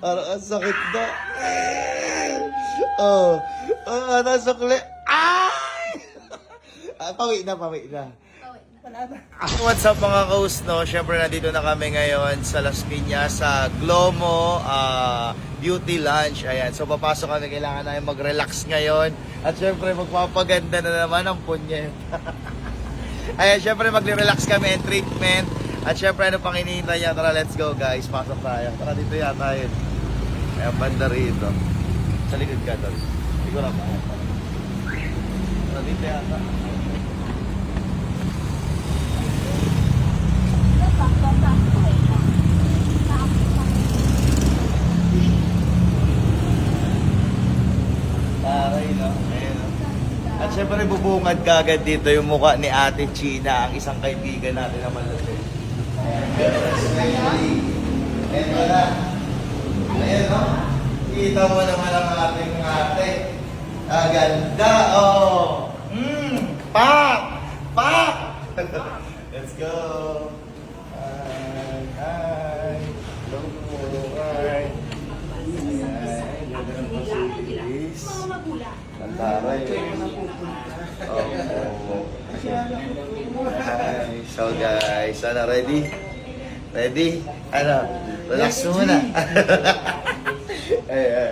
Parang ang sakit na. Oh. Nasukli. Ay! Pawi na. What's up mga kaus, no? Siyempre nandito na kami ngayon sa Las Piñas sa Glomo Beauty Lunch. Ayan, so papasok kami, kailangan namin mag-relax ngayon. At siyempre magpapaganda na naman ang punyet. Ayan, siyempre mag-relax kami and treatment. At siyempre ano pang hinihintay niya? Tara, let's go guys, pasok tayo. Tara, dito yata yun. Ayan, banda rito. Sa likod ka, tol. Siguro pa. Tara, dito yata. Taray, no? Ayan, no? At syempre bubungad kagad dito yung mukha ni Ate China, ang isang kaibigan natin na malapit. Ayan, wala. Ayan, no? Kita mo naman ang ating ate. Ganda, oh! Pak! Let's go! Hi! Hello po! Hi! Ayan, ganda ng facilities. Pantaray. Hi! So guys, ano, ready? Ready? Ano? Relax muna. Ay.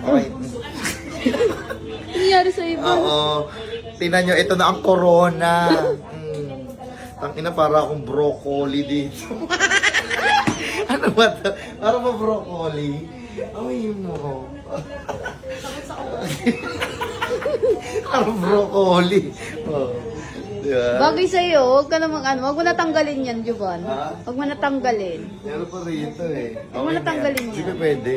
Okay. Nangyari sa iba. Oo. Tingnan nyo, ito na ang corona. Tangina, para akong broccoli dito. Ano ba ito? Para ba broccoli? Amoy mo. Parang broccoli. Oh. Diba? Bagay sa'yo, huwag ka namang huwag mo natanggalin yan, Juban. Ha? Huwag mo natanggalin. Meron pa rito eh. Huwag mo natanggalin yan. Sige, pwede.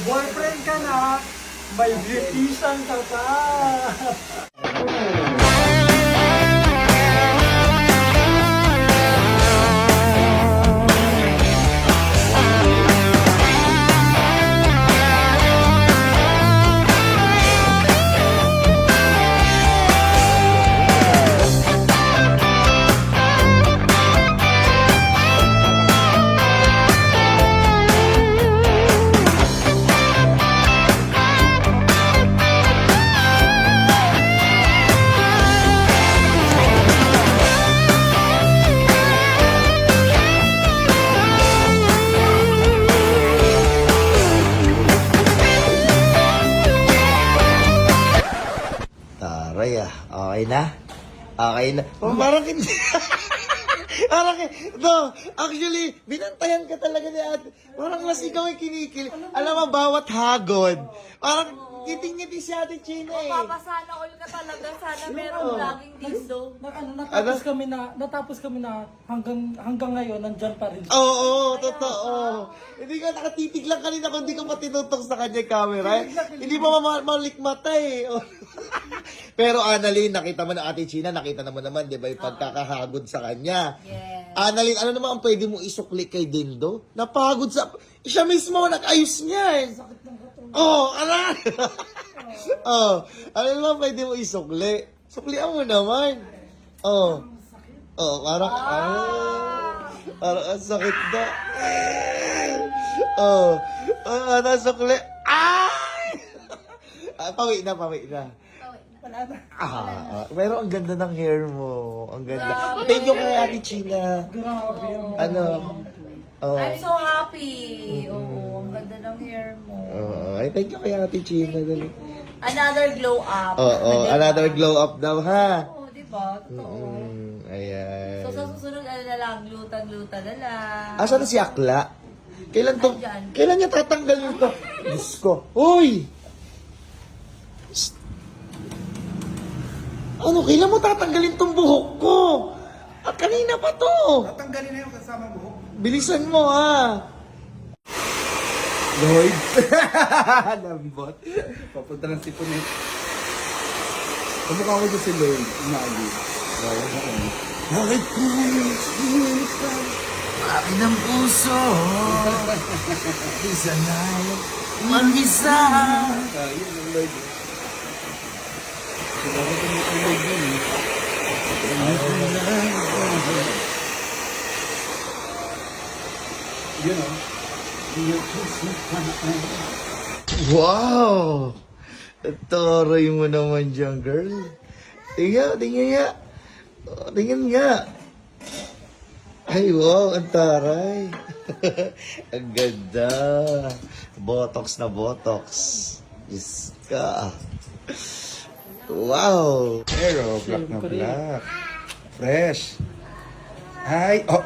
Boyfriend ka na, may beautician ka pa. Taray ah. Okay na? Okay na. Parang hindi. Parang, no, actually, binantayan ka talaga ni ate. Parang nasigaw yung kinikil. Alam mo, bawat hagod. Parang ngiti-ngiti si Ate China eh. Papasana all ka talaga. Sana meron laging dildo. Natapos kami na hanggang ngayon nandyan pa rin. Oo, totoo. Hindi ka nakatitig lang kanina kung hindi ka matinutok sa kanya yung camera. Hindi pa malikmata eh. Pero Annalyn, nakita mo na Ate China, nakita mo naman, di ba, yung pagkakahagod sa kanya. Yes. Annalyn, ano naman ang pwede mo isukli kay Dindo? Napagod sa... Siya mismo, nag-ayos niya eh. Oh, alam! Oh, ano naman pwede mo isukli? Suklian mo naman. Oh. Oh, parang... parang ang sakit na. Oh. Nasukli. Ay! Pawi na. Pero ang ganda ng hair mo. Ang ganda. Thank you kay Ate China. Grabe yung... Ano? Oh. I'm so happy. Oo, ang ganda ng hair mo. Ay, thank you kay Ate China. Dali. Another glow up. Oo, another glow up daw, ha? Oo, di ba? Totoo. Ayan. So, sa susunod, ano na lang, gluta na lang. Asan na si Akla? Andyan. Kailan niya tatanggalin to? Diyos ko. Uy! Psst. Ano, kailan mo tatanggalin tong buhok ko? At kanina pa to. Tatanggalin na yung kasama buhok. Bilisan mo, ha? Lloyd? Lambot. Papunta ng sipunin. Kamukha ko doon si Lloyd. Umagi. Bakit ko akin ang puso? Isa na mag-isa. Yun ang Lloyd. Sinabi ko mo ang Lloyd yun eh. Yun o. Wow! Taray mo naman dyan, girl. Tingnan nga. Tingnan nga. Ay, wow, ang taray. Ang ganda. Botox na botox. Diyos ka. Wow. Pero, black na black. Fresh. Ay, oh.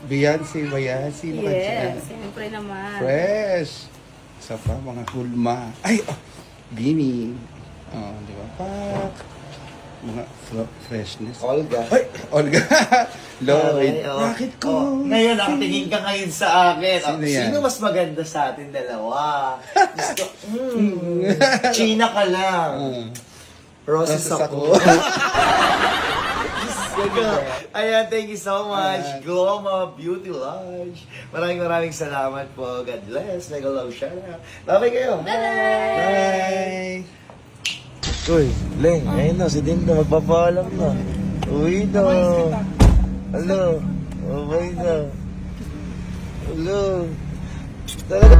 Beyonce ba yan? Sino ka dyan? siyempre naman. Fresh. Isa pa, mga hulma. Ay, oh. Bini. Oh, di ba? Pak. Mga freshness. Olga. Ay, Olga. Lloyd. Ay, oh. Bakit ko? Oh, ngayon, nakatingin ka ngayon sa akin. Sino yan? Sino mas maganda sa atin dalawa? Gusto, China ka lang. Roses Roses ako. ako. Ayan, thank you so much. Gloma Beauty Lounge. Maraming salamat po. God bless. Mega love shout out. Bye-bye kayo. Bye. Uy, Leng, ayun na, si Dindo, magpapaalam na. Uwi na. Hello. Bye na. Hello. Talaga.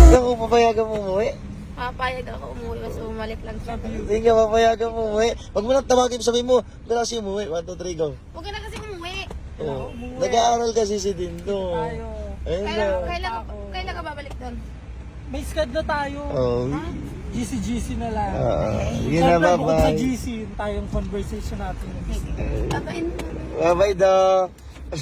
Ako, papayagan mo umuwi? Papayag ako umuwi, mas bumalik lang siya. Hindi ka papayagan mo umuwi. Huwag mo lang tawagin, sabihin mo, dala si umuwi. 1, 2, 3, go. Huwag ka na kasi umuwi. Oh. Nag-aaral kasi si Dindo. Ayun na. Kailan ka babalik doon? May skad na tayo. Oh. GC na lang. Yun na, Siyempre, bukod sa bye-bye. GC, tayong conversation natin. Babain mo. Bye-bye, Doc.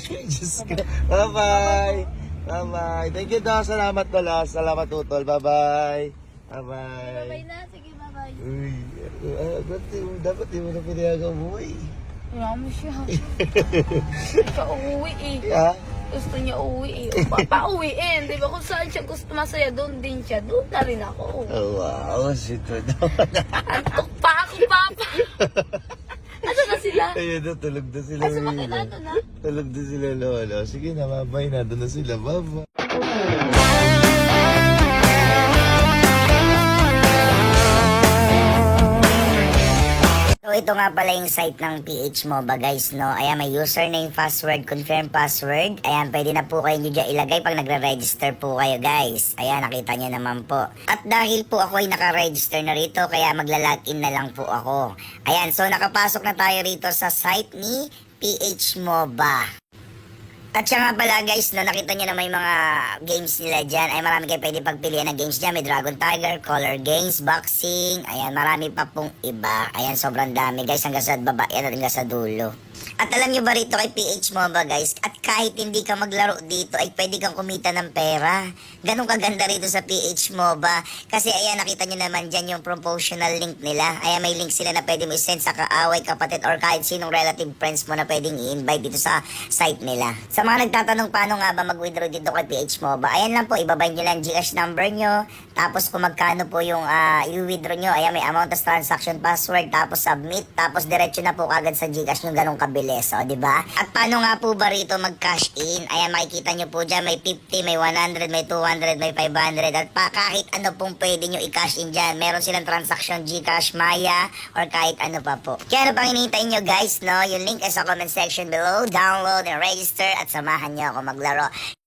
Diyos ko. Bye-bye. Bye-bye. Thank you, Doc. Salamat, Dola. Salamat, Tutol. Bye-bye. Bye-bye. Bye na, sige bye-bye. Uy, dapat di mo na pinayagang umuwi. Wala mo siya. Hindi ka uuwi eh. Ha? Gusto niya uuwi eh. Papauwiin. Di ba kung saan siya gusto masaya, doon din siya. Doon na rin ako. Oh, wow, si Tudor. Antok pa ako, Papa. Ano na sila? Ayun na, tulog na sila. Ay, sumakit Mila. na, na. Tulog na sila, Lola. Sige na, bye na. Doon na sila. Bye-bye. So ito nga pala yung site ng PH MOBA guys, no? Ayan, may username, password, confirm password. Ayan, pwede na po kayo nyo dyan ilagay pag nagre-register po kayo guys. Ayan, nakita nyo naman po. At dahil po ako ay naka-register na rito, kaya magla-login na lang po ako. Ayan, so nakapasok na tayo rito sa site ni PH MOBA. At siya nga pala guys, no, nakita nyo na may mga games nila dyan. Ay marami kayo pwede pagpilian ng games dyan. May Dragon Tiger, Color Games, Boxing. Ayan, marami pa pong iba. Ayan, sobrang dami guys. Hanggang sa baba, yan hanggang sa dulo. At alam nyo ba rito kay PH MOBA guys, at kahit hindi ka maglaro dito ay pwede kang kumita ng pera. Ganun kaganda rito sa PH MOBA. Kasi ayan, nakita nyo naman dyan yung promotional link nila. Ayan, may link sila na pwede mo i-send sa kaaway, kapatid, or kahit sinong relative friends mo na pwedeng i-invite dito sa site nila. Sa mga nagtatanong paano nga ba mag-withdraw dito kay PH MOBA, ayan lang po, ibabay nyo lang GCash number nyo, tapos kung magkano po yung i-withdraw nyo, ayan, may amount of transaction password, tapos submit, tapos diretso na po kagad sa GCash nyo, ganun kabilis, o, diba? At paano nga po ba rito mag-cash in? Ayan, makikita nyo po dyan, may 50, may 100, may 200, may 500, at pa kahit ano pong pwede nyo i-cash in dyan. Meron silang transaction GCash, Maya, or kahit ano pa po. Kaya ano pang hinihintay nyo guys, no? Yung link ay sa comment section below, download and register, at samahan nyo ako maglaro.